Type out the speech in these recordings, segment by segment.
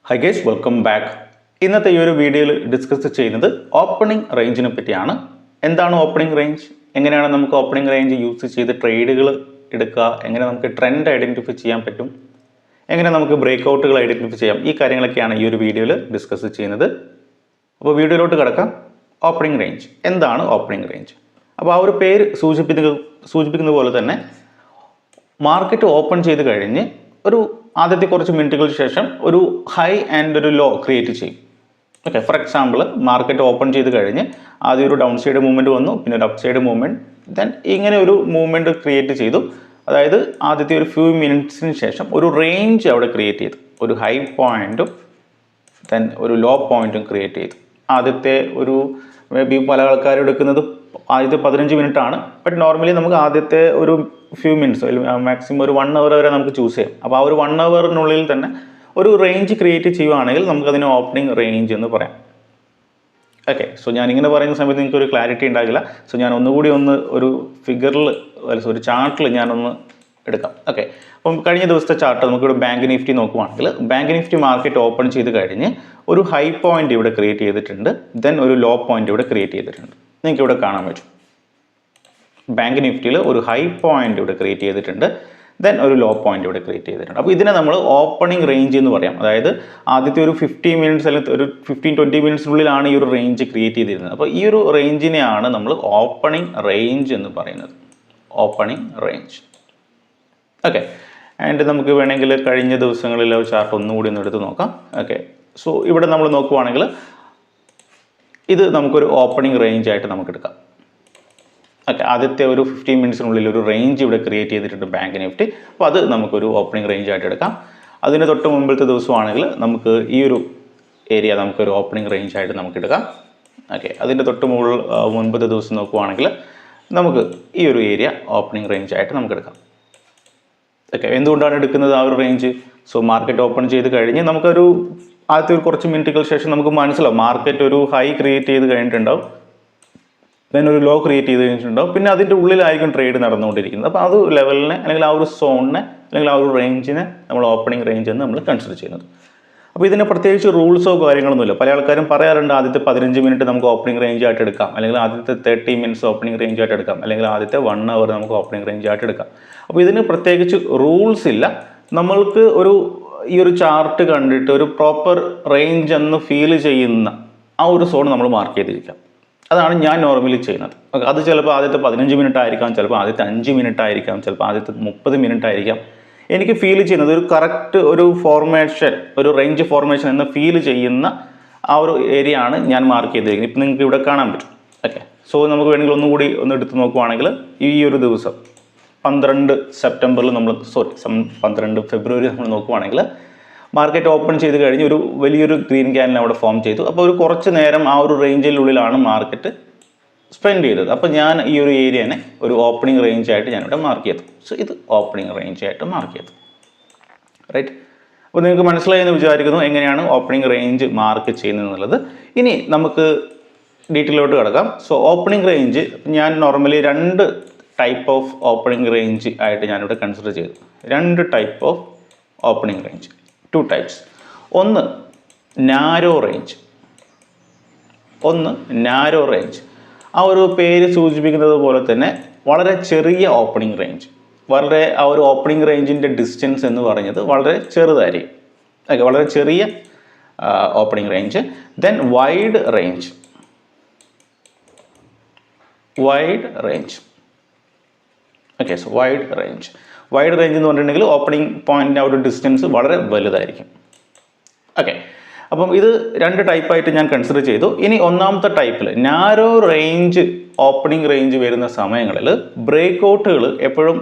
High guys, welcome back. ഇന്നത്തെ ഈ ഒരു വീഡിയോയിൽ ഡിസ്കസ് ചെയ്യുന്നത് ഓപ്പണിംഗ് റേഞ്ചിനെ പറ്റിയാണ്. എന്താണ് ഓപ്പണിംഗ് റേഞ്ച്, എങ്ങനെയാണ് നമുക്ക് ഓപ്പണിംഗ് റേഞ്ച് യൂസ് ചെയ്ത് ട്രേഡുകൾ എടുക്കുക, എങ്ങനെ നമുക്ക് ട്രെൻഡ് ഐഡൻറ്റിഫൈ ചെയ്യാൻ പറ്റും, എങ്ങനെ നമുക്ക് ബ്രേക്ക് ഔട്ടുകൾ ഐഡൻറ്റിഫൈ ചെയ്യാം, ഈ കാര്യങ്ങളൊക്കെയാണ് ഈ ഒരു വീഡിയോയിൽ ഡിസ്കസ് ചെയ്യുന്നത്. അപ്പോൾ വീഡിയോയിലോട്ട് കിടക്കാം. ഓപ്പണിംഗ് റേഞ്ച് എന്താണ്? ഓപ്പണിംഗ് റേഞ്ച് അപ്പോൾ ആ ഒരു പേര് സൂചിപ്പിക്കുന്ന പോലെ തന്നെ മാർക്കറ്റ് ഓപ്പൺ ചെയ്ത് കഴിഞ്ഞ് ഒരു ആദ്യത്തെ കുറച്ച് മിനിറ്റുകൾക്ക് ശേഷം ഒരു ഹൈ ആൻഡ് ഒരു ലോ ക്രിയേറ്റ് ചെയ്യും. Okay, for example market open ചെയ്ത് കഴിഞ്ഞ് ആദ്യം ഒരു ഡൗൺ സൈഡ് മൂവ്മെൻറ്റ് വന്നു, പിന്നെ ഒരു അപ്പ് സൈഡ് മൂവ്മെൻറ്റ്, ദെൻ ഇങ്ങനെ ഒരു മൂവ്മെൻറ്റ് ക്രിയേറ്റ് ചെയ്തു. അതായത് ആദ്യത്തെ ഒരു ഫ്യൂ മിനിറ്റ്സിന് ശേഷം ഒരു റേഞ്ച് അവിടെ ക്രിയേറ്റ് ചെയ്തു, ഒരു ഹൈ പോയിൻറ്റും ദെൻ ഒരു ലോ പോയിൻറ്റും ക്രിയേറ്റ് ചെയ്തു. ആദ്യത്തെ ഒരു മേ ബി പല ആൾക്കാരും എടുക്കുന്നത് ആദ്യത്തെ 15 മിനിറ്റ് ആണ്. ബട്ട് നോർമലി നമുക്ക് ആദ്യത്തെ ഒരു ഫ്യൂ മിനിറ്റ്സ് മാക്സിമം ഒരു 1 അവർ വരെ നമുക്ക് ചൂസ് ചെയ്യാം. അപ്പോൾ ആ ഒരു 1 അവറിനുള്ളിൽ തന്നെ ഒരു റേഞ്ച് ക്രിയേറ്റ് ചെയ്യുവാണെങ്കിൽ നമുക്കതിന് ഓപ്പണിംഗ് റേഞ്ച് എന്ന് പറയാം. ഓക്കെ, സോ ഞാനിങ്ങനെ പറയുന്ന സമയത്ത് നിങ്ങൾക്ക് ഒരു ക്ലാരിറ്റി ഉണ്ടാകില്ല. സോ ഞാൻ ഒന്നുകൂടി ഒരു ഫിഗറിൽ ഒരു ചാർട്ടിൽ ഞാനൊന്ന് എടുക്കാം. ഓക്കെ, അപ്പം കഴിഞ്ഞ ദിവസത്തെ ചാർട്ട് നമുക്കിവിടെ ബാങ്ക് നിഫ്റ്റി നോക്കുവാണെങ്കിൽ ബാങ്ക് നിഫ്റ്റി മാർക്കറ്റ് ഓപ്പൺ ചെയ്ത് കഴിഞ്ഞ് ഒരു ഹൈ പോയിന്റ് ഇവിടെ ക്രിയേറ്റ് ചെയ്തിട്ടുണ്ട്, ദെൻ ഒരു ലോ പോയിന്റ് ഇവിടെ ക്രിയേറ്റ് ചെയ്തിട്ടുണ്ട്. നിങ്ങൾക്ക് ഇവിടെ കാണാൻ പറ്റും. ബാങ്ക് നിഫ്റ്റിയിൽ ഒരു ഹൈ പോയിന്റ് ഇവിടെ ക്രിയേറ്റ് ചെയ്തിട്ടുണ്ട്, ദെൻ ഒരു ലോ പോയിന്റ് ഇവിടെ ക്രിയേറ്റ് ചെയ്തിട്ടുണ്ട്. അപ്പോൾ ഇതിനെ നമ്മൾ ഓപ്പണിംഗ് റേഞ്ച് എന്ന് പറയാം. അതായത് ആദ്യത്തെ ഒരു 15 മിനിറ്റ്സ് അല്ലെങ്കിൽ ഒരു 15-20 മിനിറ്റ്സിനുള്ളിലാണ് ഈ ഒരു റേഞ്ച് ക്രിയേറ്റ് ചെയ്തിരുന്നത്. അപ്പോൾ ഈ ഒരു റേഞ്ചിനെയാണ് നമ്മൾ ഓപ്പണിംഗ് റേഞ്ച് എന്ന് പറയുന്നത്. Opening range. ഓക്കെ, ആൻഡ് നമുക്ക് വേണമെങ്കിൽ കഴിഞ്ഞ ദിവസങ്ങളിലെ ചാർട്ട് ഒന്നുകൂടി ഒന്ന് എടുത്ത് നോക്കാം. ഓക്കെ, സോ ഇവിടെ നമ്മൾ നോക്കുവാണെങ്കിൽ ഇത് നമുക്കൊരു ഓപ്പണിംഗ് റേഞ്ച് ആയിട്ട് നമുക്ക് എടുക്കാം. ഓക്കെ, ആദ്യത്തെ ഒരു 15 മിനിറ്റ്സിനുള്ളിൽ ഒരു റേഞ്ച് ഇവിടെ ക്രിയേറ്റ് ചെയ്തിട്ടുണ്ട് ബാങ്ക് നിഫ്റ്റി. അപ്പോൾ അത് നമുക്കൊരു ഓപ്പണിംഗ് റേഞ്ച് ആയിട്ട് എടുക്കാം. അതിന് തൊട്ട് മുമ്പിലത്തെ ദിവസമാണെങ്കിൽ നമുക്ക് ഈ ഒരു ഏരിയ നമുക്കൊരു ഓപ്പണിംഗ് റേഞ്ച് ആയിട്ട് നമുക്ക് എടുക്കാം. ഓക്കെ, അതിൻ്റെ തൊട്ട് മുൻപത്തെ ദിവസം നോക്കുവാണെങ്കിൽ നമുക്ക് ഈ ഒരു ഏരിയ ഓപ്പണിംഗ് റേഞ്ച് ആയിട്ട് നമുക്ക് എടുക്കാം. ഓക്കെ, എന്തുകൊണ്ടാണ് എടുക്കുന്നത് ആ ഒരു റേഞ്ച്? സോ മാർക്കറ്റ് ഓപ്പൺ ചെയ്ത് കഴിഞ്ഞ് നമുക്കൊരു ആദ്യത്തെ ഒരു കുറച്ച് മിനിറ്റുകൾ ശേഷം നമുക്ക് മനസ്സിലാവും മാർക്കറ്റ് ഒരു ഹൈ ക്രിയേറ്റ് ചെയ്ത് കഴിഞ്ഞിട്ടുണ്ടാവും, ദെൻ ഒരു ലോ ക്രിയേറ്റ് ചെയ്ത് കഴിഞ്ഞിട്ടുണ്ടാവും, പിന്നെ അതിൻ്റെ ഉള്ളിലായിരിക്കും ട്രേഡ് നടന്നുകൊണ്ടിരിക്കുന്നത്. അപ്പോൾ അത് ലെവലിനെ അല്ലെങ്കിൽ ആ ഒരു സോണിനെ അല്ലെങ്കിൽ ആ ഒരു റേഞ്ചിനെ നമ്മൾ ഓപ്പണിംഗ് റേഞ്ച് എന്ന് നമ്മൾ കൺസിഡർ ചെയ്യുന്നത്. അപ്പോൾ ഇതിന് പ്രത്യേകിച്ച് റൂൾസോ കാര്യങ്ങളൊന്നുമില്ല. പല ആൾക്കാരും പറയാറുണ്ട് ആദ്യത്തെ 15 മിനിറ്റ് നമുക്ക് ഓപ്പണിംഗ് റേഞ്ച് ആയിട്ട് എടുക്കാം, അല്ലെങ്കിൽ ആദ്യത്തെ 30 മിനിറ്റ്സ് ഓപ്പണിംഗ് റേഞ്ച് ആയിട്ട് എടുക്കാം, അല്ലെങ്കിൽ ആദ്യത്തെ 1 അവർ നമുക്ക് ഓപ്പണിംഗ് റേഞ്ച് ആയിട്ട് എടുക്കാം. അപ്പോൾ ഇതിന് പ്രത്യേകിച്ച് റൂൾസ് ഇല്ല. നമ്മൾക്ക് ഈ ഒരു ചാർട്ട് കണ്ടിട്ട് ഒരു പ്രോപ്പർ റേഞ്ച് എന്ന് ഫീൽ ചെയ്യുന്ന ആ ഒരു സോൺ നമ്മൾ മാർക്ക് ചെയ്തിരിക്കാം. അതാണ് ഞാൻ നോർമലി ചെയ്യുന്നത്. ഓക്കെ, അത് ചിലപ്പോൾ ആദ്യത്തെ 15 മിനിറ്റ് ആയിരിക്കാം, ചിലപ്പോൾ ആദ്യത്തെ 5 മിനിറ്റ് ആയിരിക്കാം, ചിലപ്പോൾ ആദ്യത്തെ 30 മിനിറ്റ് ആയിരിക്കാം. എനിക്ക് ഫീൽ ചെയ്യുന്നത് ഒരു കറക്റ്റ് ഒരു ഫോർമേഷൻ, ഒരു റേഞ്ച് ഫോർമേഷൻ എന്ന് ഫീൽ ചെയ്യുന്ന ആ ഒരു ഏരിയ ആണ് ഞാൻ മാർക്ക് ചെയ്തിരിക്കുന്നത്. ഇപ്പം നിങ്ങൾക്ക് ഇവിടെ കാണാൻ പറ്റും. ഓക്കെ, സോ നമുക്ക് വേണമെങ്കിൽ ഒന്നുകൂടി എടുത്ത് നോക്കുവാണെങ്കിൽ ഈ ഒരു ദിവസം 12 ഫെബ്രുവരി നമ്മൾ നോക്കുവാണെങ്കിൽ മാർക്കറ്റ് ഓപ്പൺ ചെയ്ത് കഴിഞ്ഞ് ഒരു വലിയൊരു ഗ്രീൻ ക്യാൻഡിൽ അവിടെ ഫോം ചെയ്തു. അപ്പോൾ ഒരു കുറച്ച് നേരം ആ ഒരു റേഞ്ചിനുള്ളിലാണ് മാർക്കറ്റ് സ്പെൻഡ് ചെയ്തത്. അപ്പോൾ ഞാൻ ഈ ഒരു ഏരിയനെ ഒരു ഓപ്പണിംഗ് റേഞ്ച് ആയിട്ട് ഞാനിവിടെ മാർക്ക് ചെയ്തു. സോ ഇത് ഓപ്പണിംഗ് റേഞ്ച് ആയിട്ട് മാർക്ക് ചെയ്തു. റൈറ്റ്, അപ്പോൾ നിങ്ങൾക്ക് മനസ്സിലായെന്ന് വിചാരിക്കുന്നു എങ്ങനെയാണ് ഓപ്പണിംഗ് റേഞ്ച് മാർക്ക് ചെയ്യുന്നത് എന്നുള്ളത്. ഇനി നമുക്ക് ഡീറ്റെയിലോട്ട് കിടക്കാം. സോ ഓപ്പണിംഗ് റേഞ്ച് ഞാൻ normally 2 type of opening range ആയിട്ട് ഞാനിവിടെ കൺസിഡർ ചെയ്തു. 2 type of opening range, 2 types. ഒന്ന് നാരോ റേഞ്ച്, ഒന്ന് നാരോ റേഞ്ച്. ആ ഒരു പേര് സൂചിപ്പിക്കുന്നത് പോലെ തന്നെ വളരെ ചെറിയ ഓപ്പണിംഗ് റേഞ്ച്. ആ ഒരു ഓപ്പണിംഗ് റേഞ്ചിൻ്റെ ഡിസ്റ്റൻസ് എന്ന് പറഞ്ഞത് വളരെ ചെറുതായിരിക്കും. ഓക്കെ, വളരെ ചെറിയ opening range. Then wide range. Okay, so wide range എന്ന് പറഞ്ഞിട്ടുണ്ടെങ്കിൽ ഓപ്പണിംഗ് പോയിന്റിൻ്റെ ആ ഒരു ഡിസ്റ്റൻസ് വളരെ വലുതായിരിക്കും. ഓക്കെ, അപ്പം ഇത് 2 ടൈപ്പായിട്ട് ഞാൻ കൺസിഡർ ചെയ്തു. ഇനി ഒന്നാമത്തെ ടൈപ്പിൽ നാരോ റേഞ്ച് ഓപ്പണിംഗ് റേഞ്ച് വരുന്ന സമയങ്ങളിൽ ബ്രേക്കൗട്ടുകൾ എപ്പോഴും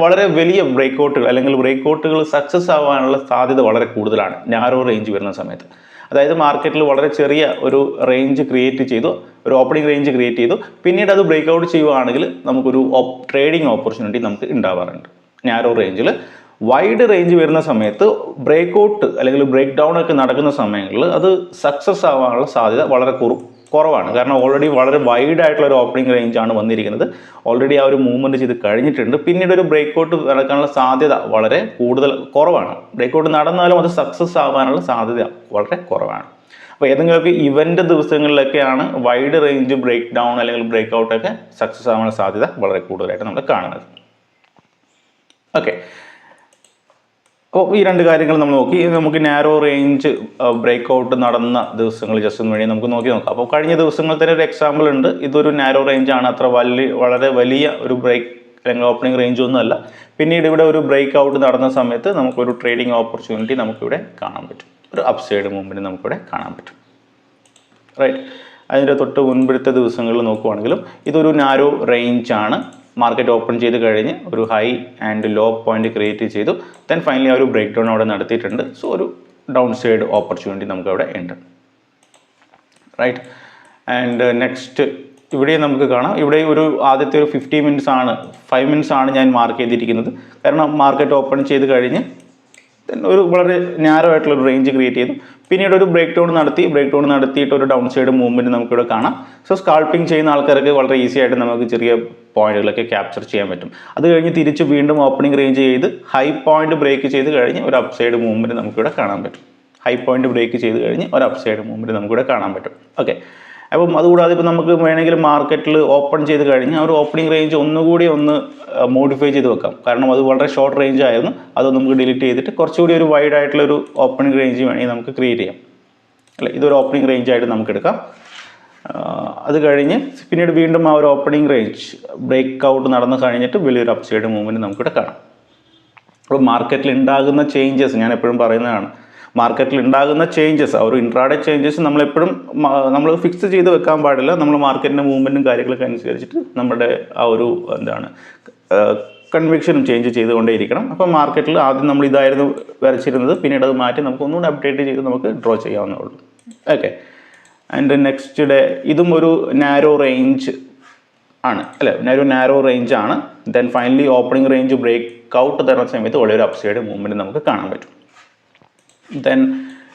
വളരെ വലിയ ബ്രേക്കൗട്ടുകൾ അല്ലെങ്കിൽ ബ്രേക്കൗട്ടുകൾ സക്സസ് ആവാനുള്ള സാധ്യത വളരെ കൂടുതലാണ് നാരോ റേഞ്ച് വരുന്ന സമയത്ത്. അതായത് മാർക്കറ്റിൽ വളരെ ചെറിയ ഒരു റേഞ്ച് ക്രിയേറ്റ് ചെയ്തു, ഒരു ഓപ്പണിംഗ് റേഞ്ച് ക്രിയേറ്റ് ചെയ്തു, പിന്നീട് അത് ബ്രേക്ക് ഔട്ട് ചെയ്യുകയാണെങ്കിൽ നമുക്കൊരു ട്രേഡിംഗ് ഓപ്പർച്യൂണിറ്റി നമുക്ക് ഉണ്ടാവാറുണ്ട് നാരോ റേഞ്ചിൽ. വൈഡ് റേഞ്ച് വരുന്ന സമയത്ത് ബ്രേക്ക് ഔട്ട് അല്ലെങ്കിൽ ബ്രേക്ക് ഡൗൺ ഒക്കെ നടക്കുന്ന സമയങ്ങളിൽ അത് സക്സസ് ആവാനുള്ള സാധ്യത വളരെ കുറവാണ്. കാരണം ഓൾറെഡി വളരെ വൈഡ് ആയിട്ടുള്ള ഒരു ഓപ്പണിംഗ് റേഞ്ച് ആണ് വന്നിരിക്കുന്നത്. ഓൾറെഡി ആ ഒരു മൂവ്മെൻറ്റ് ചെയ്ത് കഴിഞ്ഞിട്ടുണ്ട്. പിന്നീട് ഒരു ബ്രേക്ക് ഔട്ട് നടക്കാനുള്ള സാധ്യത വളരെ കുറവാണ്. ബ്രേക്ക് ഔട്ട് നടന്നാലും അത് സക്സസ് ആവാനുള്ള സാധ്യത വളരെ കുറവാണ്. അപ്പോൾ ഏതെങ്കിലുമൊക്കെ ഇവൻ്റ് ദിവസങ്ങളിലൊക്കെയാണ് വൈഡ് റേഞ്ച് ബ്രേക്ക് ഡൗൺ അല്ലെങ്കിൽ ബ്രേക്ക് ഔട്ടൊക്കെ സക്സസ് ആവാനുള്ള സാധ്യത വളരെ കൂടുതലായിട്ട് നമ്മൾ കാണുന്നത്. ഓക്കെ, അപ്പോൾ ഈ രണ്ട് കാര്യങ്ങൾ നമ്മൾ നോക്കി. നമുക്ക് നാരോ റേഞ്ച് ബ്രേക്ക് ഔട്ട് നടന്ന ദിവസങ്ങൾ ജസ്റ്റ് ഒന്ന് വേണ്ടി നമുക്ക് നോക്കാം. അപ്പോൾ കഴിഞ്ഞ ദിവസങ്ങളിൽ തന്നെ ഒരു എക്സാമ്പിൾ ഉണ്ട്. ഇതൊരു നാരോ റേഞ്ച് ആണ്, അത്ര വളരെ വലിയ ഒരു ബ്രേക്ക് അല്ലെങ്കിൽ ഓപ്പണിംഗ് റേഞ്ച് ഒന്നും അല്ല. പിന്നീട് ഇവിടെ ഒരു ബ്രേക്ക് ഔട്ട് നടന്ന സമയത്ത് നമുക്കൊരു ട്രേഡിംഗ് ഓപ്പർച്യൂണിറ്റി നമുക്കിവിടെ കാണാൻ പറ്റും. ഒരു അപ്സൈഡ് മൂവ്മെൻറ്റ് നമുക്കിവിടെ കാണാൻ പറ്റും. റൈറ്റ്, അതിൻ്റെ തൊട്ട് മുൻപിലത്തെ ദിവസങ്ങളിൽ നോക്കുവാണെങ്കിലും ഇതൊരു നാരോ റേഞ്ച് ആണ്. മാർക്കറ്റ് ഓപ്പൺ ചെയ്ത് കഴിഞ്ഞ് ഒരു high and low point create ചെയ്തു. ദെൻ ഫൈനലി ആ ഒരു ബ്രേക്ക് ഡൗൺ അവിടെ നടത്തിയിട്ടുണ്ട്. സോ ഒരു ഡൗൺ സൈഡ് ഓപ്പർച്യൂണിറ്റി നമുക്ക് അവിടെ ഉണ്ട്. റൈറ്റ്, ആൻഡ് നെക്സ്റ്റ് ഇവിടെ നമുക്ക് കാണാം. ഇവിടെ ഒരു ആദ്യത്തെ ഒരു 5 മിനിറ്റ്സ് ആണ് ഞാൻ മാർക്ക് ചെയ്തിരിക്കുന്നത്. കാരണം മാർക്കറ്റ് ഓപ്പൺ ചെയ്ത് കഴിഞ്ഞ് ഒരു വളരെ നാരോ ആയിട്ടുള്ള ഒരു റേഞ്ച് ക്രിയേറ്റ് ചെയ്തു. പിന്നീട് ഒരു ബ്രേക്ക് ഡൗൺ നടത്തിയിട്ട് ഒരു ഡൗൺ സൈഡ് മൂവ്മെൻറ്റ് നമുക്കിവിടെ കാണാം. സോ സ്കാൾപ്പിംഗ് ചെയ്യുന്ന ആൾക്കാർക്ക് വളരെ ഈസി ആയിട്ട് നമുക്ക് ചെറിയ പോയിന്റുകളൊക്കെ ക്യാപ്ചർ ചെയ്യാൻ പറ്റും. അത് കഴിഞ്ഞ് തിരിച്ച് വീണ്ടും ഓപ്പണിംഗ് റേഞ്ച് ചെയ്ത് ഹൈ പോയിന്റ് ബ്രേക്ക് ചെയ്ത് കഴിഞ്ഞ് ഒരു അപ്സൈഡ് മൂവ്മെൻറ്റ് നമുക്കിവിടെ കാണാൻ പറ്റും. ഹൈ പോയിന്റ് ബ്രേക്ക് ചെയ്ത് കഴിഞ്ഞ് ഒരു അപ്സൈഡ് മൂവ്മെൻറ്റ് നമുക്കിവിടെ കാണാൻ പറ്റും. ഓക്കെ, അപ്പം അതുകൂടാതെ ഇപ്പോൾ നമുക്ക് വേണമെങ്കിൽ മാർക്കറ്റിൽ ഓപ്പൺ ചെയ്ത് കഴിഞ്ഞ് ആ ഒരു ഓപ്പണിംഗ് റേഞ്ച് ഒന്നുകൂടി മോഡിഫൈ ചെയ്ത് വെക്കാം. കാരണം അത് വളരെ ഷോർട്ട് റേഞ്ച് ആയിരുന്നു. അത് നമുക്ക് ഡിലീറ്റ് ചെയ്തിട്ട് കുറച്ചുകൂടി ഒരു വൈഡ് ആയിട്ടുള്ള ഒരു ഓപ്പണിംഗ് റേഞ്ച് വേണമെങ്കിൽ നമുക്ക് ക്രിയേറ്റ് ചെയ്യാം. അല്ലേ, ഇതൊരു ഓപ്പണിംഗ് റേഞ്ച് ആയിട്ട് നമുക്ക് എടുക്കാം. അത് കഴിഞ്ഞ് പിന്നീട് വീണ്ടും ആ ഒരു ഓപ്പണിംഗ് റേഞ്ച് ബ്രേക്ക് ഔട്ട് നടന്നു കഴിഞ്ഞിട്ട് വലിയൊരു അപ്സൈഡ് മൂവ്മെൻറ്റ് നമുക്കിവിടെ കാണാം. അപ്പോൾ മാർക്കറ്റിൽ ഉണ്ടാകുന്ന ചേഞ്ചസ് ഞാൻ എപ്പോഴും പറയുന്നതാണ്. മാർക്കറ്റിൽ ഉണ്ടാകുന്ന ചേഞ്ചസ്, ആ ഒരു ഇൻട്രാഡേ ചേഞ്ചസ് നമ്മൾ ഫിക്സ് ചെയ്ത് വെക്കാൻ പാടില്ല. നമ്മൾ മാർക്കറ്റിൻ്റെ മൂവ്മെൻറ്റും കാര്യങ്ങളൊക്കെ അനുസരിച്ചിട്ട് നമ്മുടെ ആ ഒരു കൺവിക്ഷനും ചേഞ്ച് ചെയ്തുകൊണ്ടേയിരിക്കണം. അപ്പോൾ മാർക്കറ്റിൽ ആദ്യം നമ്മൾ ഇതായിരുന്നു വരച്ചിരുന്നത്, പിന്നീട് അത് മാറ്റി നമുക്ക് ഒന്നുകൂടി അപ്ഡേറ്റ് ചെയ്ത് നമുക്ക് ഡ്രോ ചെയ്യാവുന്നേ ഉള്ളൂ. ഓക്കെ, ആൻഡ് നെക്സ്റ്റ് ഡേ ഇതും ഒരു നാരോ റേഞ്ച് ആണ് അല്ലേ, നാരോ റേഞ്ച് ആണ്. Then finally opening range break out തരുന്ന സമയത്ത് വലിയൊരു അപ്സൈഡ് മൂവ്മെൻറ്റ് നമുക്ക് കാണാൻ പറ്റും. ദെൻ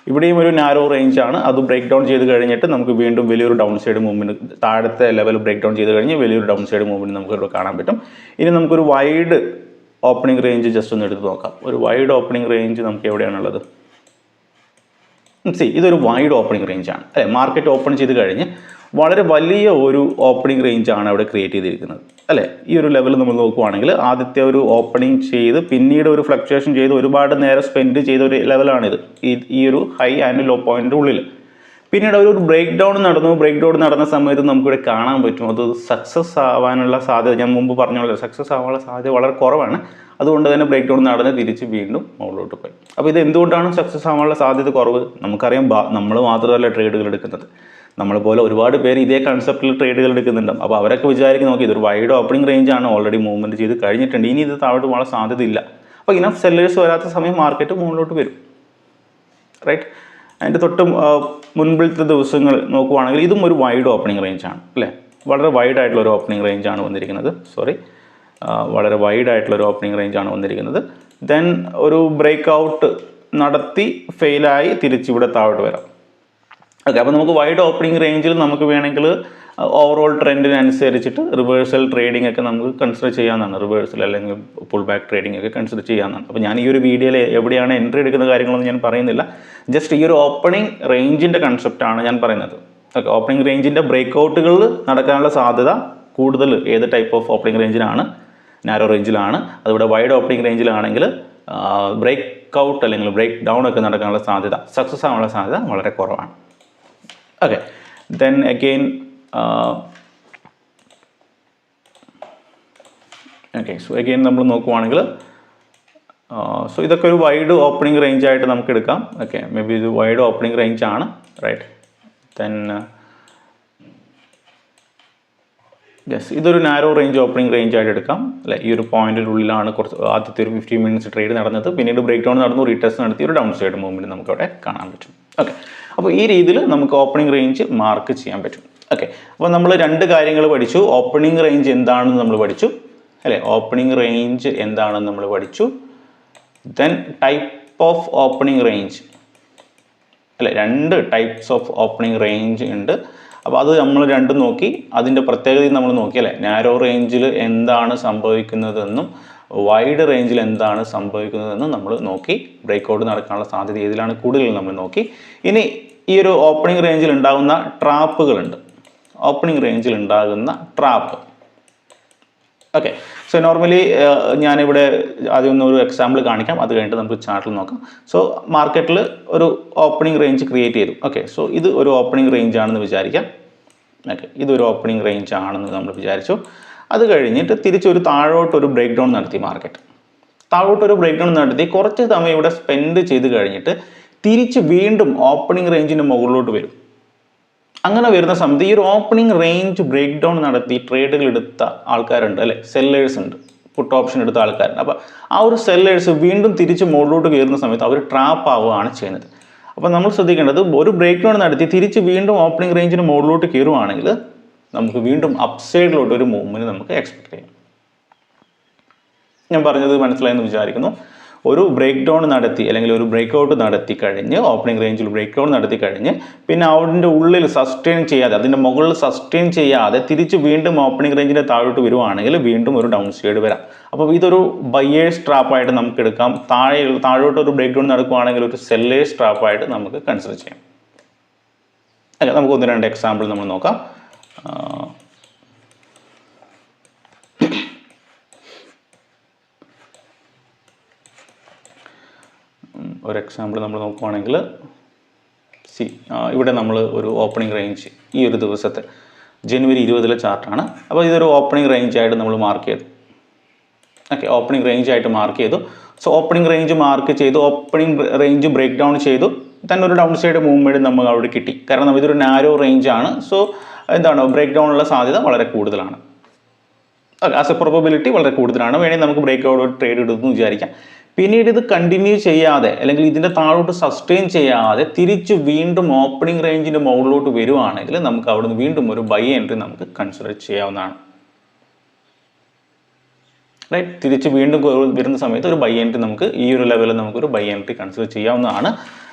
ഇവിടെയും ഒരു നാരോ റേഞ്ച് ആണ്. അത് ബ്രേക്ക് ഡൗൺ ചെയ്ത് കഴിഞ്ഞിട്ട് നമുക്ക് വീണ്ടും വലിയൊരു ഡൗൺ സൈഡ് മൂവ്മെൻറ്റ്, താഴത്തെ ലെവൽ ബ്രേക്ക് ഡൗൺ ചെയ്ത് കഴിഞ്ഞ് വലിയൊരു ഡൗൺ സൈഡ് മൂവ്മെൻറ്റ് നമുക്ക് ഇവിടെ കാണാൻ പറ്റും. ഇനി നമുക്കൊരു വൈഡ് ഓപ്പണിംഗ് റേഞ്ച് ജസ്റ്റ് ഒന്ന് എടുത്ത് നോക്കാം. ഒരു വൈഡ് ഓപ്പണിംഗ് റേഞ്ച് നമുക്ക് എവിടെയാണുള്ളത്? ഇതൊരു വൈഡ് ഓപ്പണിംഗ് റേഞ്ച് ആണ് അല്ലേ. മാർക്കറ്റ് ഓപ്പൺ ചെയ്ത് കഴിഞ്ഞ് വളരെ വലിയ ഒരു ഓപ്പണിംഗ് റേഞ്ച് ആണ് അവിടെ ക്രിയേറ്റ് ചെയ്തിരിക്കുന്നത് അല്ലേ. ഈ ഒരു ലെവൽ നമ്മൾ നോക്കുവാണെങ്കിൽ ആദ്യത്തെ ഒരു ഓപ്പണിംഗ് ചെയ്ത് പിന്നീട് ഒരു ഫ്ലക്ച്വേഷൻ ചെയ്ത് ഒരുപാട് നേരം സ്പെൻഡ് ചെയ്ത ഒരു ലെവലാണിത്, ഈ ഒരു ഹൈ ആൻഡ് ലോ പോയിന്റിൻ്റെ ഉള്ളിൽ. പിന്നീട് ഒരു ബ്രേക്ക് ഡൗൺ നടന്ന സമയത്ത് നമുക്കിവിടെ കാണാൻ പറ്റും അത് സക്സസ് ആവാനുള്ള സാധ്യത, ഞാൻ മുമ്പ് പറഞ്ഞ സക്സസ് ആവാനുള്ള സാധ്യത വളരെ കുറവാണ്. അതുകൊണ്ട് തന്നെ ബ്രേക്ക് ഡൗൺ നടന്ന് തിരിച്ച് വീണ്ടും മുകളിലോട്ട് പോയി. അപ്പോൾ ഇത് എന്തുകൊണ്ടാണ് സക്സസ് ആവാനുള്ള സാധ്യത കുറവ്? നമുക്കറിയാം, നമ്മൾ മാത്രമല്ല ട്രേഡുകൾ എടുക്കുന്നത്, നമ്മളെപ്പോലെ ഒരുപാട് പേര് ഇതേ കൺസെപ്റ്റിൽ ട്രേഡുകൾ എടുക്കുന്നുണ്ട്. അപ്പോൾ അവരൊക്കെ വിചാരിക്കും നോക്കി ഇതൊരു വൈഡ് ഓപ്പണിംഗ് റേഞ്ച് ആണ്, ഓൾറെഡി മൂവ്മെൻറ്റ് ചെയ്ത് കഴിഞ്ഞിട്ടുണ്ട്, ഇനി ഇത് താഴോട്ട് പോകാൻ സാധ്യതയില്ല. അപ്പോൾ ഇനഫ് സെല്ലേഴ്സ് വരാത്ത സമയം മാർക്കറ്റ് മുകളിലോട്ട് വരും. റൈറ്റ്, അതിൻ്റെ തൊട്ട് മുൻപിലത്തെ ദിവസങ്ങൾ നോക്കുവാണെങ്കിൽ ഇതും ഒരു വൈഡ് ഓപ്പണിംഗ് റേഞ്ചാണ് അല്ലേ. വളരെ വൈഡ് ആയിട്ടുള്ള ഒരു ഓപ്പണിംഗ് റേഞ്ചാണ് വന്നിരിക്കുന്നത്. വളരെ വൈഡ് ആയിട്ടുള്ള ഒരു ഓപ്പണിംഗ് റേഞ്ചാണ് വന്നിരിക്കുന്നത്. ദെൻ ഒരു ബ്രേക്ക് ഔട്ട് നടത്തി ഫെയിലായി തിരിച്ചിവിടെ താഴോട്ട് വരാം. ഓക്കെ, അപ്പോൾ നമുക്ക് വൈഡ് ഓപ്പണിംഗ് റേഞ്ചിൽ നമുക്ക് വേണമെങ്കിൽ ഓവറോൾ ട്രെൻഡിനനുസരിച്ചിട്ട് റിവേഴ്സൽ ട്രേഡിംഗ് ഒക്കെ നമുക്ക് കൺസിഡർ ചെയ്യാവുന്നതാണ്. റിവേഴ്സൽ അല്ലെങ്കിൽ പുൾ ബാക്ക് ട്രേഡിംഗ് ഒക്കെ കൺസിഡർ ചെയ്യാവുന്നതാണ്. അപ്പോൾ ഞാൻ ഈ ഒരു വീഡിയോയിൽ എവിടെയാണ് എൻട്രി എടുക്കുന്ന കാര്യങ്ങളൊന്നും ഞാൻ പറയുന്നില്ല. ജസ്റ്റ് ഈ ഒരു ഓപ്പണിംഗ് റേഞ്ചിൻ്റെ കൺസെപ്റ്റാണ് ഞാൻ പറയുന്നത്. ഓക്കെ, ഓപ്പണിംഗ് റേഞ്ചിൻ്റെ ബ്രേക്ക് ഔട്ടുകളിൽ നടക്കാനുള്ള സാധ്യത കൂടുതൽ ഏത് ടൈപ്പ് ഓഫ് ഓപ്പണിംഗ് റേഞ്ചിലാണ്? നാരോ റേഞ്ചിലാണ്. അതുപോലെ വൈഡ് ഓപ്പണിംഗ് റേഞ്ചിലാണെങ്കിൽ ബ്രേക്ക് ഔട്ട് അല്ലെങ്കിൽ ബ്രേക്ക് ഡൗൺ ഒക്കെ നടക്കാനുള്ള സാധ്യത, സക്സസ് ആവാനുള്ള സാധ്യത വളരെ കുറവാണ്. ഓക്കെ, ദെൻ അഗെയിൻ നമ്മൾ നോക്കുവാണെങ്കിൽ ഇതൊക്കെ ഒരു വൈഡ് ഓപ്പണിംഗ് റേഞ്ച് ആയിട്ട് നമുക്ക് എടുക്കാം. ഓക്കെ, മേ ബി ഇത് വൈഡ് ഓപ്പണിംഗ് റേഞ്ച് ആണ്. റൈറ്റ്, ദെൻ ഇതൊരു നാരോ റേഞ്ച് ഓപ്പണിംഗ് റേഞ്ച് ആയിട്ട് എടുക്കാം അല്ലെ. ഈ ഒരു പോയിന്റിൻ്റെ ഉള്ളിലാണ് കുറച്ച് ആദ്യത്തെ ഒരു 15 മിനിറ്റ്സ് ട്രേഡ് നടന്നത്. പിന്നീട് ബ്രേക്ക് ഡൗൺ നടന്നു, റീടെസ്റ്റ് നടത്തി ഒരു ഡൗൺ സൈഡ് മൂവ്മെൻറ്റ് നമുക്ക് അവിടെ കാണാൻ പറ്റും. ഓക്കെ, അപ്പോൾ ഈ രീതിയിൽ നമുക്ക് ഓപ്പണിംഗ് റേഞ്ച് മാർക്ക് ചെയ്യാൻ പറ്റും. ഓക്കെ, അപ്പോൾ നമ്മൾ രണ്ട് കാര്യങ്ങൾ പഠിച്ചു. ഓപ്പണിംഗ് റേഞ്ച് എന്താണെന്ന് നമ്മൾ പഠിച്ചു അല്ലേ. ഓപ്പണിംഗ് റേഞ്ച് എന്താണെന്ന് നമ്മൾ പഠിച്ചു. Then type of opening range അല്ലേ, രണ്ട് ടൈപ്സ് ഓഫ് ഓപ്പണിംഗ് റേഞ്ച് ഉണ്ട്. അപ്പോൾ അത് നമ്മൾ രണ്ടും നോക്കി, അതിൻ്റെ പ്രത്യേകതയും നമ്മൾ നോക്കി അല്ലേ. നാരോ റേഞ്ചിൽ എന്താണ് സംഭവിക്കുന്നതെന്നും വൈഡ് റേഞ്ചിൽ എന്താണ് സംഭവിക്കുന്നതെന്നും നമ്മൾ നോക്കി. ബ്രേക്ക്ഔട്ട് നടക്കാനുള്ള സാധ്യത ഏതിലാണ് കൂടുതൽ നമ്മൾ നോക്കി. ഇനി ഈ ഒരു ഓപ്പണിംഗ് റേഞ്ചിൽ ഉണ്ടാകുന്ന ട്രാപ്പുകളുണ്ട്. ഓപ്പണിംഗ് റേഞ്ചിൽ ഉണ്ടാകുന്ന ട്രാപ്പ്. ഓക്കെ, സോ നോർമലി ഞാനിവിടെ ആദ്യം ഒരു എക്സാമ്പിൾ കാണിക്കാം, അത് കഴിഞ്ഞിട്ട് നമുക്ക് ചാർട്ടിൽ നോക്കാം. സോ മാർക്കറ്റിൽ ഒരു ഓപ്പണിംഗ് റേഞ്ച് ക്രിയേറ്റ് ചെയ്തു. ഓക്കെ, സോ ഇത് ഒരു ഓപ്പണിംഗ് റേഞ്ച് ആണെന്ന് വിചാരിക്കാം. ഓക്കെ, ഇതൊരു ഓപ്പണിംഗ് റേഞ്ച് ആണെന്ന് നമ്മൾ വിചാരിച്ചു. അത് കഴിഞ്ഞിട്ട് തിരിച്ചൊരു താഴോട്ടൊരു ബ്രേക്ക് ഡൗൺ നടത്തി മാർക്കറ്റ്. താഴോട്ടൊരു ബ്രേക്ക് ഡൗൺ നടത്തി കുറച്ച് സമയം ഇവിടെ സ്പെൻഡ് ചെയ്ത് കഴിഞ്ഞിട്ട് തിരിച്ച് വീണ്ടും ഓപ്പണിംഗ് റേഞ്ചിൻ്റെ മുകളിലോട്ട് വരും. അങ്ങനെ വരുന്ന സമയത്ത് ഈ ഒരു ഓപ്പണിംഗ് റേഞ്ച് ബ്രേക്ക് ഡൗൺ നടത്തി ട്രേഡുകൾ എടുത്ത ആൾക്കാരുണ്ട് അല്ലേ, സെല്ലേഴ്സ് ഉണ്ട്, പുട്ട് ഓപ്ഷൻ എടുത്ത ആൾക്കാരുണ്ട്. അപ്പോൾ ആ ഒരു സെല്ലേഴ്സ് വീണ്ടും തിരിച്ച് മുകളിലോട്ട് കയറുന്ന സമയത്ത് അവർ ട്രാപ്പ് ആവുകയാണ് ചെയ്യുന്നത്. അപ്പോൾ നമ്മൾ ശ്രദ്ധിക്കേണ്ടത്, ഒരു ബ്രേക്ക് ഡൗൺ നടത്തി തിരിച്ച് വീണ്ടും ഓപ്പണിംഗ് റേഞ്ചിന് മുകളിലോട്ട് കയറുവാണെങ്കിൽ നമുക്ക് വീണ്ടും അപ്സൈഡിലോട്ട് ഒരു മൂവ്മെൻറ്റ് നമുക്ക് എക്സ്പെക്ട് ചെയ്യാം. ഞാൻ പറഞ്ഞത് മനസ്സിലായെന്ന് വിചാരിക്കുന്നു. ഒരു ബ്രേക്ക് ഡൗൺ നടത്തി അല്ലെങ്കിൽ ഒരു ബ്രേക്ക് ഔട്ട് നടത്തി കഴിഞ്ഞ് ഓപ്പണിംഗ് റേഞ്ചിൽ ബ്രേക്ക് ഡൗൺ നടത്തി കഴിഞ്ഞ് പിന്നെ അതിൻ്റെ ഉള്ളിൽ സസ്റ്റെയിൻ ചെയ്യാതെ, അതിൻ്റെ മുകളിൽ സസ്റ്റെയിൻ ചെയ്യാതെ തിരിച്ച് വീണ്ടും ഓപ്പണിംഗ് റേഞ്ചിൻ്റെ താഴോട്ട് വരുവാണെങ്കിൽ വീണ്ടും ഒരു ഡൗൺ സൈഡ് വരാം. അപ്പോൾ ഇതൊരു ബയേഴ്സ് ട്രാപ്പായിട്ട് നമുക്ക് എടുക്കാം. താഴോട്ട് ഒരു ബ്രേക്ക് ഡൗൺ നടക്കുകയാണെങ്കിൽ ഒരു സെല്ലേഴ്സ് ട്രാപ്പായിട്ട് നമുക്ക് കൺസിഡർ ചെയ്യാം. അല്ലേ, നമുക്ക് 1-2 എക്സാമ്പിൾ നമ്മൾ നോക്കാം. ഒരു എക്സാമ്പിൾ നമ്മൾ നോക്കുവാണെങ്കിൽ ഇവിടെ നമ്മൾ ഒരു ഓപ്പണിംഗ് റേഞ്ച് ഈ ഒരു ദിവസത്തെ ജനുവരി 20 ചാർട്ടാണ്. അപ്പോൾ ഇതൊരു ഓപ്പണിംഗ് റേഞ്ച് ആയിട്ട് നമ്മൾ മാർക്ക് ചെയ്തു. ഓക്കെ, ഓപ്പണിംഗ് റേഞ്ച് ആയിട്ട് മാർക്ക് ചെയ്തു. സോ ഓപ്പണിംഗ് റേഞ്ച് മാർക്ക് ചെയ്തു, ഓപ്പണിംഗ് റേഞ്ച് ബ്രേക്ക് ഡൗൺ ചെയ്തു, തന്നെ ഒരു ഡൗൺ സൈഡ് മൂവ്മെൻറ്റ് നമുക്ക് അവിടെ കിട്ടി. കാരണം ഇതൊരു നാരോ റേഞ്ച് ആണ്. സോ എന്താണ്, ബ്രേക്ക് ഡൗണിനുള്ള സാധ്യത വളരെ കൂടുതലാണ്. ഓക്കെ, ആസ് എ പ്രോബബിലിറ്റി വളരെ കൂടുതലാണ്. വേണമെങ്കിൽ നമുക്ക് ബ്രേക്ക് ഔട്ട് ട്രേഡ് എടുത്തെന്ന് വിചാരിക്കാം. പിന്നീട് ഇത് കണ്ടിന്യൂ ചെയ്യാതെ അല്ലെങ്കിൽ ഇതിൻ്റെ താഴോട്ട് സസ്റ്റെയിൻ ചെയ്യാതെ തിരിച്ച് വീണ്ടും ഓപ്പണിംഗ് റേഞ്ചിൻ്റെ മുകളിലോട്ട് വരുവാണെങ്കിൽ നമുക്ക് അവിടുന്ന് വീണ്ടും ഒരു ബൈ എൻട്രി നമുക്ക് കൺസിഡർ ചെയ്യാവുന്നതാണ്. റൈറ്റ്, തിരിച്ച് വീണ്ടും വരുന്ന സമയത്ത് ഒരു ബൈ എൻട്രി നമുക്ക് ഈ ഒരു ലെവലിൽ നമുക്കൊരു ബൈ എൻട്രി കൺസിഡർ ചെയ്യാവുന്നതാണ്.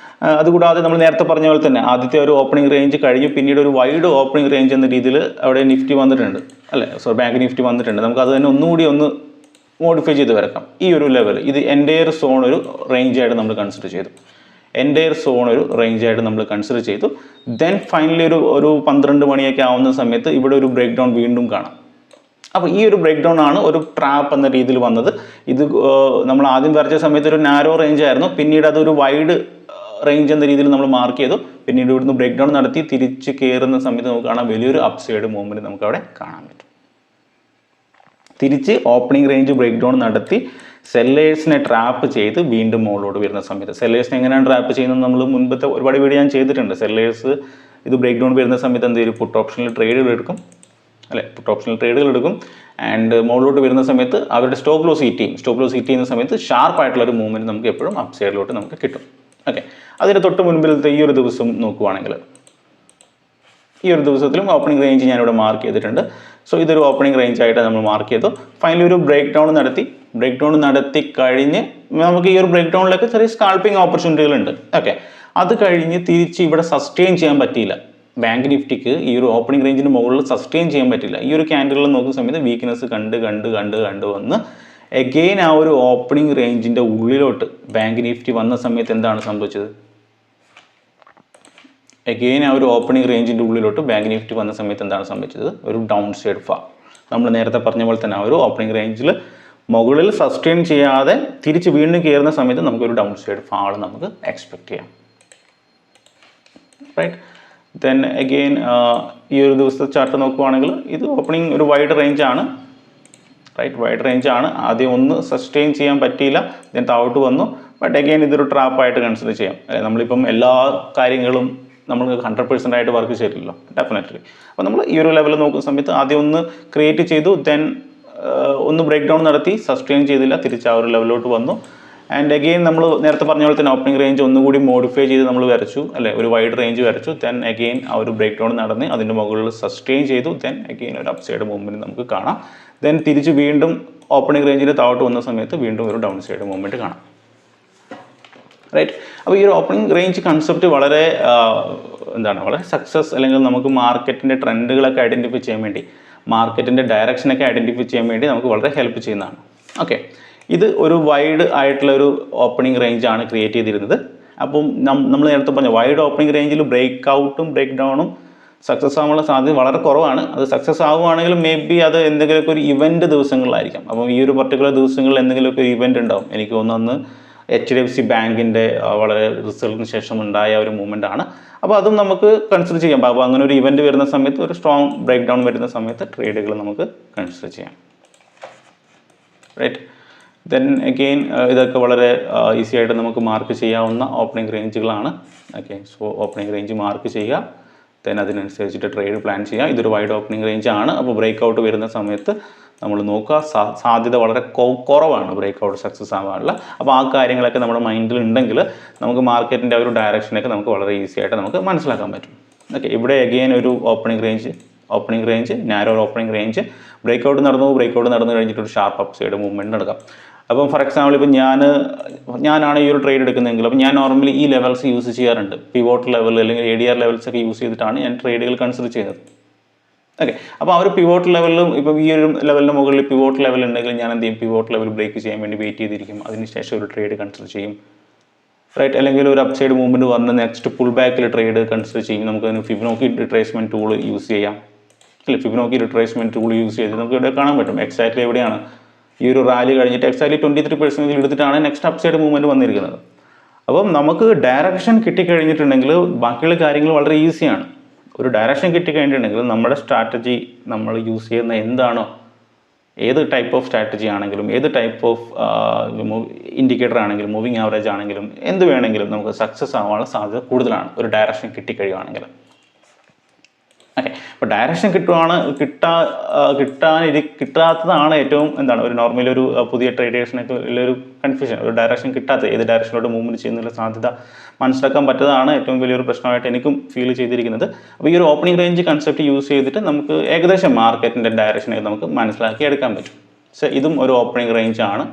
അതുകൂടാതെ നമ്മൾ നേരത്തെ പറഞ്ഞ പോലെ തന്നെ ആദ്യത്തെ ഒരു ഓപ്പണിംഗ് റേഞ്ച് കഴിഞ്ഞു, പിന്നീട് ഒരു വൈഡ് ഓപ്പണിംഗ് റേഞ്ച് എന്ന രീതിയിൽ അവിടെ നിഫ്റ്റി വന്നിട്ടുണ്ട് അല്ലേ, ബാങ്ക് നിഫ്റ്റി വന്നിട്ടുണ്ട്. നമുക്ക് അത് തന്നെ ഒന്നുകൂടി മോഡിഫൈ ചെയ്ത് വരക്കാം. ഈ ഒരു ലെവൽ ഇത് എൻ്റെയർ സോൺ ഒരു റേഞ്ചായിട്ട് നമ്മൾ കൺസിഡർ ചെയ്തു. എൻ്റെയർ സോൺ ഒരു റേഞ്ചായിട്ട് നമ്മൾ കൺസിഡർ ചെയ്തു. ദെൻ ഫൈനലി ഒരു 12 മണിയൊക്കെ ആവുന്ന സമയത്ത് ഇവിടെ ഒരു ബ്രേക്ക് ഡൗൺ വീണ്ടും കാണാം. അപ്പോൾ ഈ ഒരു ബ്രേക്ക് ഡൗൺ ആണ് ഒരു ട്രാപ്പ് എന്ന രീതിയിൽ വന്നത്. ഇത് നമ്മൾ ആദ്യം വരച്ച സമയത്ത് ഒരു നാരോ റേഞ്ച് ആയിരുന്നു, പിന്നീട് അതൊരു വൈഡ് റേഞ്ച് എന്ന രീതിയിൽ നമ്മൾ മാർക്ക് ചെയ്തു. പിന്നീട് ഇവിടുന്ന് ബ്രേക്ക് ഡൗൺ നടത്തി തിരിച്ച് കയറുന്ന സമയത്ത് നമുക്ക് കാണാം വലിയൊരു അപ്സൈഡ് മൂവ്മെൻറ്റ് നമുക്ക് അവിടെ കാണാൻ പറ്റും. തിരിച്ച് ഓപ്പണിംഗ് റേഞ്ച് ബ്രേക്ക് ഡൗൺ നടത്തി സെല്ലേഴ്സിനെ ട്രാപ്പ് ചെയ്ത് വീണ്ടും മുകളിലോട്ട് വരുന്ന സമയത്ത് സെല്ലേഴ്സിനെ എങ്ങനെയാണ് ട്രാപ്പ് ചെയ്യുന്നത് നമ്മൾ മുൻപത്തെ ഒരുപാട് വീഡിയോ ഞാൻ ചെയ്തിട്ടുണ്ട്. സെല്ലേഴ്സ് ഇത് ബ്രേക്ക് ഡൗൺ വരുന്ന സമയത്ത് എന്ത് ചെയ്യും, പുട്ട് ഓപ്ഷനിൽ ട്രേഡുകൾ എടുക്കും അല്ലേ, പുട്ട് ഓപ്ഷനിൽ ട്രേഡുകൾ എടുക്കും. ആൻഡ് മുകളിലോട്ട് വരുന്ന സമയത്ത് അവരുടെ സ്റ്റോപ്പ് ലോസ് ഹിറ്റ് ചെയ്യും. സ്റ്റോപ്പ് ലോസ് ഹിറ്റ് ചെയ്യുന്ന സമയത്ത് ഷാർപ്പായിട്ടുള്ളൊരു മൂവ്മെൻറ്റ് നമുക്ക് എപ്പോഴും അപ്സൈഡിലോട്ട് നമുക്ക് കിട്ടും. ഓക്കെ, അതിന് തൊട്ട് മുൻപിലത്തെ ഈ ഒരു ദിവസം നോക്കുവാണെങ്കിൽ ഈ ഒരു ദിവസത്തിലും ഓപ്പണിംഗ് റേഞ്ച് ഞാനിവിടെ മാർക്ക് ചെയ്തിട്ടുണ്ട്. സോ ഇതൊരു ഓപ്പണിംഗ് റേഞ്ച് ആയിട്ട് നമ്മൾ മാർക്ക് ചെയ്തു. ഫൈനലി ഒരു ബ്രേക്ക് ഡൗൺ നടത്തി കഴിഞ്ഞ് നമുക്ക് ഈ ഒരു ബ്രേക്ക് ഡൗണിലേക്ക് ചെറിയ സ്കാൾപ്പിംഗ് ഓപ്പർച്യൂണിറ്റികളുണ്ട്. ഓക്കെ, അത് കഴിഞ്ഞ് തിരിച്ച് ഇവിടെ സസ്റ്റെയിൻ ചെയ്യാൻ പറ്റിയില്ല. ബാങ്ക് നിഫ്റ്റിക്ക് ഈ ഒരു ഓപ്പണിംഗ് റേഞ്ചിന് മുകളിൽ സസ്റ്റെയിൻ ചെയ്യാൻ പറ്റില്ല. ഈ ഒരു ക്യാൻഡിലുകൾ നോക്കുന്ന സമയത്ത് വീക്ക്നെസ് കണ്ട് വന്ന് എഗെയിൻ ആ ഒരു ഓപ്പണിംഗ് റേഞ്ചിൻ്റെ ഉള്ളിലോട്ട് ബാങ്ക് നിഫ്റ്റി വന്ന സമയത്ത് എന്താണ് സംഭവിച്ചത്? എഗെയിൻ ആ ഒരു ഓപ്പണിംഗ് റേഞ്ചിൻ്റെ ഉള്ളിലോട്ട് ബാങ്ക് നിഫ്റ്റി വന്ന സമയത്ത് എന്താണ് സംഭവിച്ചത്? ഒരു ഡൗൺ സൈഡ് ഫാൾ. നമ്മൾ നേരത്തെ പറഞ്ഞ പോലെ തന്നെ ആ ഒരു ഓപ്പണിംഗ് റേഞ്ചിൽ മുകളിൽ സസ്റ്റെയിൻ ചെയ്യാതെ തിരിച്ച് വീണ്ടും കയറുന്ന സമയത്ത് നമുക്കൊരു ഡൗൺ സൈഡ് ഫാൾ നമുക്ക് എക്സ്പെക്ട് ചെയ്യാം. റൈറ്റ്, ദെൻ അഗെയിൻ ഈ ഒരു ദിവസത്തെ ചാർട്ട് നോക്കുവാണെങ്കിൽ ഇത് ഓപ്പണിംഗ് ഒരു വൈഡ് റേഞ്ചാണ്. റൈറ്റ്, വൈഡ് റേഞ്ചാണ്. ആദ്യം ഒന്ന് സസ്റ്റെയിൻ ചെയ്യാൻ പറ്റിയില്ല, ദെൻ താഴോട്ട് വന്നു. ബട്ട് അഗെയിൻ ഇതൊരു ട്രാപ്പായിട്ട് കൺസിഡർ ചെയ്യാം. നമ്മളിപ്പം എല്ലാ കാര്യങ്ങളും നമ്മൾ 100% ആയിട്ട് വർക്ക് ചെയ്തില്ലല്ലോ, ഡെഫിനറ്റ്ലി. അപ്പോൾ നമ്മൾ ഈ ഒരു ലെവൽ നോക്കുന്ന സമയത്ത് ആദ്യം ഒന്ന് ക്രിയേറ്റ് ചെയ്തു, ദെൻ ഒന്ന് ബ്രേക്ക് ഡൗൺ നടത്തി, സസ്റ്റെയിൻ ചെയ്തില്ല, തിരിച്ച് ആ ഒരു ലെവലിലോട്ട് വന്നു. ആൻഡ് അഗെയിൻ നമ്മൾ നേരത്തെ പറഞ്ഞ പോലെ തന്നെ ഓപ്പണിംഗ് റേഞ്ച് ഒന്നുകൂടി മോഡിഫൈ ചെയ്ത് നമ്മൾ വരച്ചു അല്ലേ, ഒരു വൈഡ് റേഞ്ച് വരച്ചു. ദെൻ അഗെയിൻ ആ ഒരു ബ്രേക്ക് ഡൗൺ നടന്ന് അതിൻ്റെ മുകളിൽ സസ്റ്റെയിൻ ചെയ്തു. ദെൻ അഗെയിൻ ഒരു അപ്സൈഡ് മൂവ്മെൻറ്റ് നമുക്ക് കാണാം. ദെൻ തിരിച്ച് വീണ്ടും ഓപ്പണിംഗ് റേഞ്ചിൻ്റെ താഴോട്ട് വന്ന സമയത്ത് വീണ്ടും ഒരു ഡൗൺ സൈഡ് മൂവ്മെൻറ്റ് കാണാം. റൈറ്റ്. അപ്പോൾ ഈ ഒരു ഓപ്പണിംഗ് റേഞ്ച് കൺസെപ്റ്റ് വളരെ വളരെ സക്സസ്, അല്ലെങ്കിൽ നമുക്ക് മാർക്കറ്റിൻ്റെ ട്രെൻഡുകളൊക്കെ ഐഡൻറ്റിഫൈ ചെയ്യാൻ വേണ്ടി, മാർക്കറ്റിൻ്റെ ഡയറക്ഷനൊക്കെ ഐഡൻറ്റിഫൈ ചെയ്യാൻ വേണ്ടി നമുക്ക് വളരെ ഹെൽപ്പ് ചെയ്യുന്നതാണ്. ഓക്കെ, ഇത് ഒരു വൈഡ് ആയിട്ടുള്ള ഒരു ഓപ്പണിംഗ് റേഞ്ചാണ് ക്രിയേറ്റ് ചെയ്തിരുന്നത്. അപ്പം നമ്മൾ നേരത്തെ പറഞ്ഞ വൈഡ് ഓപ്പണിംഗ് റേഞ്ചിൽ ബ്രേക്ക് ഔട്ടും ബ്രേക്ക് ഡൗണും സക്സസ് ആവാനുള്ള സാധ്യത വളരെ കുറവാണ്. അത് സക്സസ് ആവുകയാണെങ്കിൽ മേ ബി അത് എന്തെങ്കിലുമൊക്കെ ഒരു ഇവൻറ്റ് ദിവസങ്ങളിലായിരിക്കാം. അപ്പം ഈ ഒരു പർട്ടിക്കുലർ ദിവസങ്ങളിൽ എന്തെങ്കിലുമൊക്കെ ഒരു ഇവൻറ്റ് ഉണ്ടാവും. എനിക്ക് തോന്നുന്നു HDFC ബാങ്കിൻ്റെ വളരെ റിസൾട്ടിന് ശേഷം ഉണ്ടായ ഒരു മൂവ്മെൻ്റ് ആണ്. അപ്പോൾ അതും നമുക്ക് കൺസിഡർ ചെയ്യാം. അപ്പോൾ അങ്ങനെ ഒരു ഇവൻറ്റ് വരുന്ന സമയത്ത്, ഒരു സ്ട്രോങ് ബ്രേക്ക് ഡൗൺ വരുന്ന സമയത്ത് ട്രേഡുകൾ നമുക്ക് കൺസിഡർ ചെയ്യാം. റൈറ്റ്. ദെൻ അഗെയിൻ ഇതൊക്കെ വളരെ ഈസി ആയിട്ട് നമുക്ക് മാർക്ക് ചെയ്യാവുന്ന ഓപ്പണിംഗ് റേഞ്ചുകളാണ്. Okay, so opening range mark ചെയ്യുക, ദെൻ അതിനനുസരിച്ചിട്ട് ട്രേഡ് പ്ലാൻ ചെയ്യുക. ഇതൊരു വൈഡ് ഓപ്പണിംഗ് റേഞ്ച് ആണ്. അപ്പോൾ ബ്രേക്ക് ഔട്ട് വരുന്ന സമയത്ത് നമ്മൾ നോക്കുക, സാധ്യത വളരെ കുറവാണ് ബ്രേക്ക് ഔട്ട് സക്സസ് ആവാനുള്ള. അപ്പോൾ ആ കാര്യങ്ങളൊക്കെ നമ്മുടെ മൈൻഡിൽ ഉണ്ടെങ്കിൽ നമുക്ക് മാർക്കറ്റിൻ്റെ ഒരു ഡയറക്ഷനൊക്കെ നമുക്ക് വളരെ ഈസി ആയിട്ട് നമുക്ക് മനസ്സിലാക്കാൻ പറ്റും. ഓക്കെ, ഇവിടെ അഗെയിൻ ഒരു opening range narrow opening range, break out നടന്നു കഴിഞ്ഞിട്ട് ഒരു ഷാർപ്പ് അപ്പ് സൈഡ് മൂവ്മെൻറ്റ് നടക്കാം. അപ്പം ഫോർ എക്സാമ്പിൾ ഇപ്പോൾ ഞാനാണ് ഈ ഒരു ട്രേഡ് എടുക്കുന്നതെങ്കിൽ, അപ്പോൾ ഞാൻ നോർമലി ഈ ലെവൽസ് യൂസ് ചെയ്യാറുണ്ട്. പിവോട്ട് ലെവൽ അല്ലെങ്കിൽ ADR ലെവൽസ് ഒക്കെ യൂസ് ചെയ്തിട്ടാണ് ഞാൻ ട്രേഡുകൾ കൺസിഡർ ചെയ്യുന്നത്. ഓക്കെ, അപ്പോൾ ആ ഒരു പിവോട്ട് ലെവലിലും, ഇപ്പോൾ ഈ ഒരു ലെവലിന് മുകളിൽ പിവോട്ട് ലെവൽ ഉണ്ടെങ്കിൽ ഞാൻ എന്ത് ചെയ്യും, പിവോട്ട് ലെവൽ ബ്രേക്ക് ചെയ്യാൻ വേണ്ടി വെയിറ്റ് ചെയ്തിരിക്കും. അതിനുശേഷം ഒരു ട്രേഡ് കൺസിഡർ ചെയ്യും. റൈറ്റ്. അല്ലെങ്കിൽ ഒരു അപ്സൈഡ് മൂവ്മെൻറ്റ് വന്ന് നെക്സ്റ്റ് പുൾ ബാക്കിൽ ട്രേഡ് കൺസിഡർ ചെയ്യും. നമുക്ക് ഫിബൊനാച്ചി റിട്രേസ്മെൻറ്റ് ടൂൾ യൂസ് ചെയ്യാം. അല്ലെ, ഫിബൊനാച്ചി റിട്രേസ്മെൻറ്റ് ടൂൾ യൂസ് ചെയ്ത് നമുക്ക് ഇവിടെ കാണാൻ പറ്റും എക്സാക്ട്ലി എവിടെയാണ് ഈ ഒരു റാലി കഴിഞ്ഞിട്ട് എക്സാക്ട്ലി 23% എടുത്തിട്ടാണ് നെക്സ്റ്റ് അപ്സൈഡ് മൂവ്മെൻറ്റ് വന്നിരിക്കുന്നത്. അപ്പം നമുക്ക് ഡയറക്ഷൻ കിട്ടിക്കഴിഞ്ഞിട്ടുണ്ടെങ്കിൽ ബാക്കിയുള്ള കാര്യങ്ങൾ വളരെ ഈസിയാണ്. ഒരു ഡയറക്ഷൻ കിട്ടിക്കഴിഞ്ഞിട്ടുണ്ടെങ്കിൽ നമ്മുടെ സ്ട്രാറ്റജി, നമ്മൾ യൂസ് ചെയ്യുന്ന എന്താണോ, ഏത് ടൈപ്പ് ഓഫ് സ്ട്രാറ്റജി ആണെങ്കിലും, ഏത് ടൈപ്പ് ഓഫ് ഇൻഡിക്കേറ്റർ ആണെങ്കിലും, മൂവിങ് ആവറേജ് ആണെങ്കിലും, എന്ത് വേണമെങ്കിലും നമുക്ക് സക്സസ് ആവാനുള്ള സാധ്യത കൂടുതലാണ് ഒരു ഡയറക്ഷൻ കിട്ടിക്കഴിയുകയാണെങ്കിൽ. ഓക്കെ, അപ്പോൾ ഡയറക്ഷൻ കിട്ടാത്തതാണ് ഏറ്റവും ഒരു നോർമലി ഒരു പുതിയ ട്രേഡേഴ്സിനൊക്കെ ഉള്ളൊരു കൺഫ്യൂഷൻ. ഒരു ഡയറക്ഷൻ കിട്ടാത്ത, ഏത് ഡയറക്ഷനിലോട്ട് മൂവ്മെൻറ്റ് ചെയ്യുന്നുള്ള സാധ്യത മനസ്സിലാക്കാൻ പറ്റതാണ് ഏറ്റവും വലിയൊരു പ്രശ്നമായിട്ട് എനിക്കും ഫീൽ ചെയ്തിരിക്കുന്നത്. അപ്പോൾ ഈ ഒരു ഓപ്പണിംഗ് റേഞ്ച് കൺസെപ്റ്റ് യൂസ് ചെയ്തിട്ട് നമുക്ക് ഏകദേശം മാർക്കറ്റിൻ്റെ ഡയറക്ഷനെ നമുക്ക് മനസ്സിലാക്കി എടുക്കാൻ പറ്റും. സോ ഇതും ഒരു ഓപ്പണിംഗ് റേഞ്ച് ആണ്.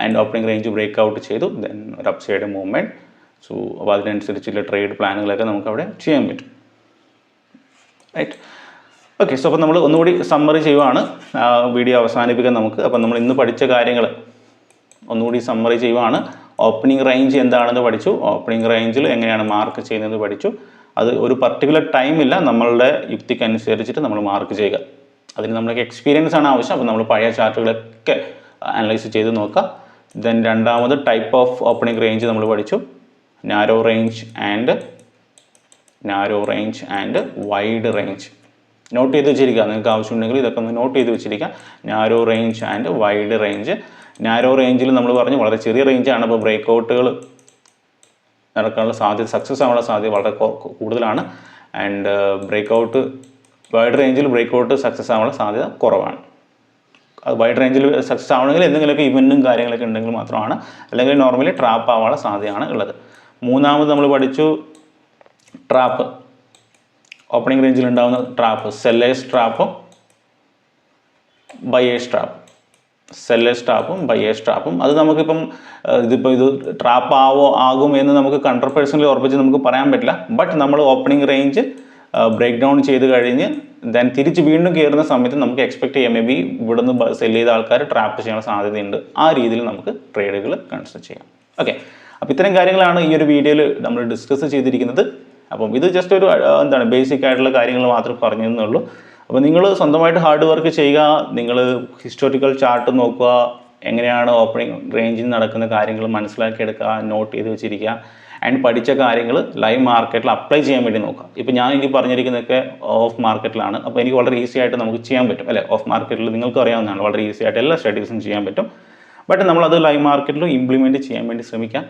And opening range break out ചെയ്തു, ദെൻ ഒരു അപ്സൈഡ് മൂവ്മെൻറ്റ്. സോ അപ്പോൾ അതിനനുസരിച്ചുള്ള ട്രേഡ് പ്ലാനുകളൊക്കെ നമുക്ക് അവിടെ ചെയ്യാൻ പറ്റും. റൈറ്റ്. ഓക്കെ, സോ അപ്പോൾ നമ്മൾ ഒന്നുകൂടി സമ്മറി ചെയ്യുവാണ്, വീഡിയോ അവസാനിപ്പിക്കാൻ നമുക്ക്. അപ്പോൾ നമ്മൾ ഇന്ന് പഠിച്ച കാര്യങ്ങൾ ഒന്നുകൂടി സമ്മറി ചെയ്യുവാണ്. ഓപ്പണിംഗ് റേഞ്ച് എന്താണെന്ന് പഠിച്ചു, ഓപ്പണിംഗ് റേഞ്ചിൽ എങ്ങനെയാണ് മാർക്ക് ചെയ്യുന്നത് പഠിച്ചു. അത് ഒരു പർട്ടിക്കുലർ ടൈമില്ല, നമ്മളുടെ യുക്തിക്കനുസരിച്ചിട്ട് നമ്മൾ മാർക്ക് ചെയ്യുക. അതിന് നമ്മൾക്ക് എക്സ്പീരിയൻസ് ആണ് ആവശ്യം. അപ്പോൾ നമ്മൾ പഴയ ചാർട്ടുകളൊക്കെ അനലൈസ് ചെയ്ത് നോക്കുക. ദെൻ രണ്ടാമത് ടൈപ്പ് ഓഫ് ഓപ്പണിംഗ് റേഞ്ച് നമ്മൾ പഠിച്ചു, narrow range and wide range. Note ചെയ്ത് വെച്ചിരിക്കുക, നിങ്ങൾക്ക് ആവശ്യമുണ്ടെങ്കിൽ ഇതൊക്കെ ഒന്ന് നോട്ട് ചെയ്ത് വെച്ചിരിക്കുക. Narrow range and wide range. Narrow റേഞ്ചിൽ നമ്മൾ പറഞ്ഞു വളരെ ചെറിയ റേഞ്ചാണ്. അപ്പോൾ ബ്രേക്ക് ഔട്ടുകൾ നടക്കാനുള്ള സാധ്യത, സക്സസ് ആവാനുള്ള സാധ്യത വളരെ കൂടുതലാണ്. ആൻഡ് വൈഡ് റേഞ്ചിൽ ബ്രേക്ക് ഔട്ട് സക്സസ് ആവാനുള്ള സാധ്യത കുറവാണ്. അത് വൈഡ് റേഞ്ചിൽ സക്സസ് ആവണമെങ്കിൽ എന്തെങ്കിലുമൊക്കെ ഇവൻറ്റും കാര്യങ്ങളൊക്കെ ഉണ്ടെങ്കിൽ മാത്രമാണ്, അല്ലെങ്കിൽ നോർമലി ട്രാപ്പ് ആവാനുള്ള സാധ്യതയാണ് ഉള്ളത്. മൂന്നാമത് നമ്മൾ പഠിച്ചു ട്രാപ്പ്, ഓപ്പണിംഗ് റേഞ്ചിൽ ഉണ്ടാകുന്ന ട്രാപ്പ്, സെല്ലേഴ്സ് ട്രാപ്പും ബയേഴ്സ് ട്രാപ്പും. അത് നമുക്കിപ്പം ഇത് ട്രാപ്പ് ആകും എന്ന് നമുക്ക് 100% ഉറപ്പിച്ച് നമുക്ക് പറയാൻ പറ്റില്ല. ബട്ട് നമ്മൾ ഓപ്പണിംഗ് റേഞ്ച് ബ്രേക്ക് ഡൗൺ ചെയ്ത് കഴിഞ്ഞ് ദെൻ തിരിച്ച് വീണ്ടും കയറുന്ന സമയത്ത് നമുക്ക് എക്സ്പെക്ട് ചെയ്യാം, മേ ബി ഇവിടുന്ന് സെല് ചെയ്ത ആൾക്കാർ ട്രാപ്പ് ചെയ്യാനുള്ള സാധ്യതയുണ്ട്. ആ രീതിയിൽ നമുക്ക് ട്രേഡുകൾ കൺസിഡർ ചെയ്യാം. ഓക്കെ, അപ്പോൾ ഇത്തരം കാര്യങ്ങളാണ് ഈ ഒരു വീഡിയോയിൽ നമ്മൾ ഡിസ്കസ് ചെയ്തിരിക്കുന്നത്. അപ്പം ഇത് ജസ്റ്റ് ഒരു ബേസിക് ആയിട്ടുള്ള കാര്യങ്ങൾ മാത്രം പറഞ്ഞു തന്നുള്ളൂ. അപ്പോൾ നിങ്ങൾ സ്വന്തമായിട്ട് ഹാർഡ് വർക്ക് ചെയ്യുക. നിങ്ങൾ ഹിസ്റ്റോറിക്കൽ ചാർട്ട് നോക്കുക, എങ്ങനെയാണ് ഓപ്പണിംഗ് റേഞ്ചിൽ നടക്കുന്ന കാര്യങ്ങൾ മനസ്സിലാക്കിയെടുക്കുക, നോട്ട് ചെയ്ത് വെച്ചിരിക്കുക. ആൻഡ് പഠിച്ച കാര്യങ്ങൾ ലൈവ് മാർക്കറ്റിൽ അപ്ലൈ ചെയ്യാൻ വേണ്ടി നോക്കുക. ഇപ്പോൾ ഞാൻ ഇനി പറഞ്ഞിരിക്കുന്നതൊക്കെ ഓഫ് മാർക്കറ്റിലാണ്. അപ്പോൾ എനിക്ക് വളരെ ഈസി ആയിട്ട് നമുക്ക് ചെയ്യാൻ പറ്റും, അല്ലേ? ഓഫ് മാർക്കറ്റിൽ നിങ്ങൾക്ക് അറിയാവുന്നതാണ്, വളരെ ഈസി ആയിട്ട് എല്ലാ സ്റ്റഡീസും ചെയ്യാൻ പറ്റും. ബട്ട് നമ്മളത് ലൈവ് മാർക്കറ്റിൽ ഇംപ്ലിമെൻറ്റ് ചെയ്യാൻ വേണ്ടി ശ്രമിക്കാം.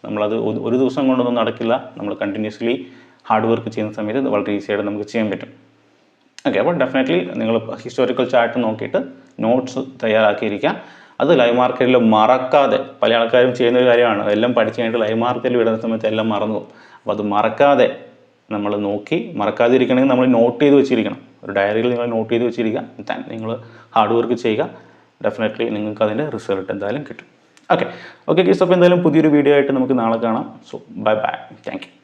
നമ്മളത് ഒരു ദിവസം കൊണ്ടൊന്നും നടക്കില്ല. നമ്മൾ കണ്ടിന്യൂസ്ലി ഹാർഡ് വർക്ക് ചെയ്യുന്ന സമയത്ത് വളരെ ഈസി ആയിട്ട് നമുക്ക് ചെയ്യാൻ പറ്റും. ഓക്കെ, അപ്പോൾ ഡെഫിനറ്റ്ലി നിങ്ങൾ ഹിസ്റ്റോറിക്കൽ ചാർട്ട് നോക്കിയിട്ട് നോട്ട്സ് തയ്യാറാക്കിയിരിക്കുക. അത് ലൈവ് മാർക്കറ്റിൽ മറക്കാതെ, പല ആൾക്കാരും ചെയ്യുന്നൊരു കാര്യമാണ്, എല്ലാം പഠിച്ചു കഴിഞ്ഞിട്ട് ലൈവ് മാർക്കറ്റിൽ വിടുന്ന സമയത്ത് എല്ലാം മറന്നു പോകും. അപ്പോൾ അത് മറക്കാതെ നമ്മൾ നോക്കി, മറക്കാതിരിക്കണമെങ്കിൽ നമ്മൾ നോട്ട് ചെയ്ത് വെച്ചിരിക്കണം. ഒരു ഡയറിയിൽ നിങ്ങൾ നോട്ട് ചെയ്ത് വെച്ചിരിക്കുക. നിങ്ങൾ ഹാർഡ് വർക്ക് ചെയ്യുക. ഡെഫിനറ്റ്ലി നിങ്ങൾക്ക് അതിൻ്റെ റിസൾട്ട് എന്തായാലും കിട്ടും. Okay okay case. അപ്പോൾ എന്തായാലും പുതിയൊരു വീഡിയോ ആയിട്ട് നമുക്ക് നാളെ കാണാം. So bye bye, thank you.